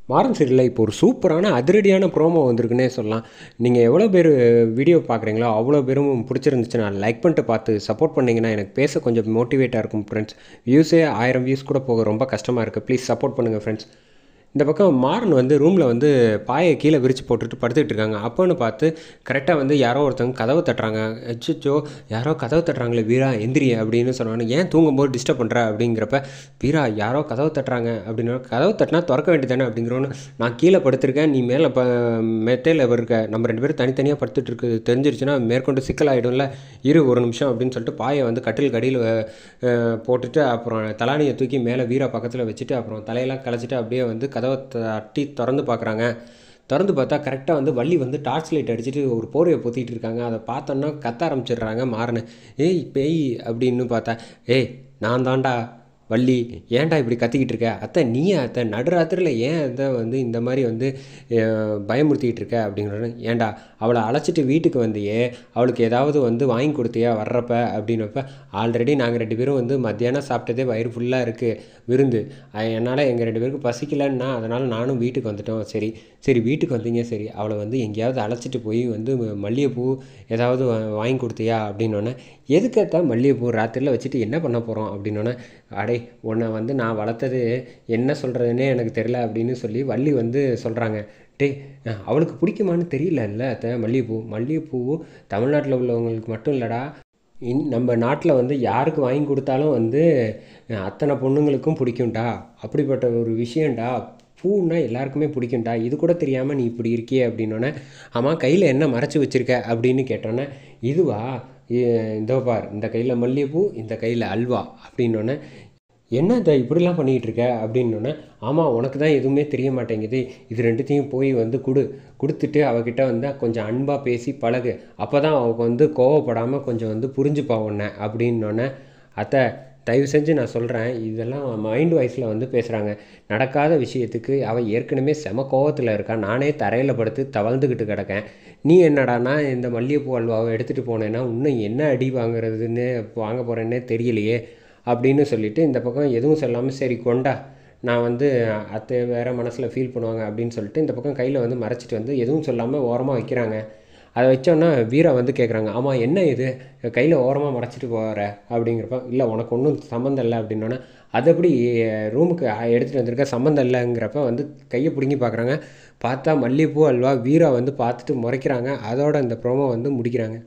மாறன் சீரியலில் இப்போ ஒரு சூப்பரான அதிரடியான ப்ரோமோ வந்திருக்குன்னே சொல்லலாம். நீங்கள் எவ்வளோ பேர் வீடியோ பார்க்குறீங்களோ அவ்வளோ பேரும் பிடிச்சிருந்துச்சுன்னா லைக் பண்ணிட்டு பார்த்து சப்போர்ட் பண்ணிங்கன்னா எனக்கு பேச கொஞ்சம் மோட்டிவேட்டாக இருக்கும் ஃப்ரெண்ட்ஸ். வியூஸே 1000 வியூஸ் கூட போக ரொம்ப கஷ்டமாக இருக்குது. ப்ளீஸ் சப்போர்ட் பண்ணுங்கள் ஃப்ரெண்ட்ஸ். இந்த பக்கம் மாறன் வந்து ரூமில் வந்து பாயை கீழே விரித்து போட்டுட்டு படுத்துக்கிட்டு இருக்காங்க. அப்போன்னு பார்த்து கரெக்டாக வந்து யாரோ ஒருத்தவங்க கதவை தட்டுறாங்க. அச்சோ, யாரோ கதவை தட்டுறாங்களே வீரா எந்திரி அப்படின்னு சொன்னாங்க. ஏன் தூங்கும்போது டிஸ்டர்ப் பண்ணுற அப்படிங்கிறப்ப, வீரா யாரோ கதவை தட்டுறாங்க அப்படின்னு, கதவை தட்டினா திறக்க வேண்டியதானே அப்படிங்கிறோன்னு, நான் கீழே படுத்திருக்கேன், நீ மேலே மெத்தையில் இருக்க, நம்ம 2 பேரும் தனித்தனியாக படுத்துட்டு இருக்கு தெரிஞ்சிருச்சுன்னா மேற்கொண்டு சிக்கலாகிடும்ல, இரு ஒரு நிமிஷம் அப்படின்னு சொல்லிட்டு பாயை வந்து கட்டில் கடியில் போட்டுட்டு அப்புறம் தலானியை தூக்கி மேலே வீரா பக்கத்தில் வச்சுட்டு அப்புறம் தலையெல்லாம் கலைச்சிட்டு அப்படியே வந்து கதவை தட்டி திறந்து பார்க்குறாங்க. திறந்து பார்த்தா கரெக்டாக வந்து வள்ளி வந்து டார்ச் லைட் அடிச்சுட்டு ஒரு போர்வையை பொத்திட்டு இருக்காங்க. அதை பார்த்தோன்னா கத்த ஆரம்பிச்சிடுறாங்க மாறனு. ஏய் பேய் அப்படின்னு பார்த்தா, ஏய் நான் தான்டா வள்ளி, ஏன்டா இப்படி கத்திக்கிட்டு இருக்க? அத்தை நீயே அத்தை, நடுராத்திரியில் ஏன் அத்தை வந்து இந்த மாதிரி வந்து பயமுறுத்திக்கிட்டு இருக்க அப்படிங்கிறது. ஏன்டா அவளை அழைச்சிட்டு வீட்டுக்கு வந்தியே, அவளுக்கு ஏதாவது வந்து வாங்கி கொடுத்தியா வர்றப்ப அப்படின்னப்ப, ஆல்ரெடி நாங்கள் 2 பேரும் வந்து மத்தியானம் சாப்பிட்டதே வயிறு ஃபுல்லாக இருக்குது விருந்து, என்னால் எங்கள் 2 பேருக்கு பசிக்கலன்னா அதனால் நானும் வீட்டுக்கு வந்துட்டோம். சரி சரி வீட்டுக்கு வந்தீங்க, சரி அவளை வந்து எங்கேயாவது அழைச்சிட்டு போய் வந்து மல்லிகைப்பூ ஏதாவது வாங்கி கொடுத்தியா அப்படின்னோடனே, எதுக்கேற்ற மல்லிகைப்பூ ராத்திரியில் வச்சுட்டு என்ன பண்ண போகிறோம் அப்படின்னோடனே, அடே உன்னை வந்து நான் வளர்த்தது என்ன சொல்கிறதுனே எனக்கு தெரில அப்படின்னு சொல்லி வள்ளி வந்து சொல்கிறாங்க. டேய் அவளுக்கு பிடிக்குமான்னு தெரியலல்ல அத்தை மல்லிகைப்பூ. மல்லிகைப்பூ தமிழ்நாட்டில் உள்ளவங்களுக்கு மட்டும் இல்லைடா, நம்ம நாட்டில் வந்து யாருக்கு வாங்கி கொடுத்தாலும் வந்து அத்தனை பொண்ணுங்களுக்கும் பிடிக்கும்டா. அப்படிப்பட்ட ஒரு விஷயம்டா. பூன்னா எல்லாருக்குமே பிடிக்கும்டா. இது கூட தெரியாமல் நீ இப்படி இருக்கியே அப்படின்னோடனே, ஆமாம் கையில் என்ன மறைச்சி வச்சுருக்க அப்படின்னு கேட்டோன்னே, இதுவா இதோ பார், இந்த கையில் மல்லிகைப்பூ, இந்த கையில் அல்வா அப்படின்னோடனே, என்ன இதை இப்படிலாம் பண்ணிக்கிட்டு இருக்க அப்படின்னோடனே, ஆமாம் உனக்கு தான் எதுவுமே தெரிய மாட்டேங்குது, இது ரெண்டுத்தையும் போய் வந்து கொடுத்துட்டு அவகிட்ட வந்து கொஞ்சம் அன்பாக பேசி பழகு, அப்போ தான் அவங்க வந்து கோவப்படாமல் கொஞ்சம் வந்து புரிஞ்சுப்பா உன்னை அப்படின்னோடனே, அத்தை தயவு செஞ்சு நான் சொல்கிறேன், இதெல்லாம் மைண்ட் வாய்ஸில் வந்து பேசுகிறாங்க. நடக்காத விஷயத்துக்கு அவள் ஏற்கனவே செம கோவத்தில் இருக்கா. நானே தரையில் படுத்து தவழ்ந்துக்கிட்டு கிடக்கேன். நீ என்னடானா இந்த மல்லிகைப்பூ அல்வாவை எடுத்துகிட்டு போனேன்னா இன்னும் என்ன அடி வாங்குறதுன்னு வாங்க போகிறேன்னே தெரியலையே அப்படின்னு சொல்லிவிட்டு இந்த பக்கம் எதுவும் சொல்லாமல், சரி கொண்டா, நான் வந்து அத்தை வேறு மனசில் ஃபீல் பண்ணுவாங்க அப்படின்னு சொல்லிட்டு இந்த பக்கம் கையில் வந்து மறைச்சிட்டு வந்து எதுவும் சொல்லாமல் ஓரமாக வைக்கிறாங்க. அதை வச்சோன்னா வீரா வந்து கேட்குறாங்க, ஆமாம் என்ன இது கையில் ஓரமாக மறைச்சிட்டு போகிற அப்படிங்கிறப்ப, இல்லை உனக்கு ஒன்றும் சம்மந்தம் இல்லை அப்படின்னோடனே, அது எப்படி ரூமுக்கு எடுத்துகிட்டு வந்திருக்க சம்மந்தம் இல்லைங்கிறப்ப வந்து கையை பிடுங்கி பார்க்குறாங்க. பார்த்தா மல்லிகைப்பூ அல்வா. வீரா வந்து பார்த்துட்டு முறைக்கிறாங்க. அதோட இந்த ப்ரோமோ வந்து முடிக்கிறாங்க.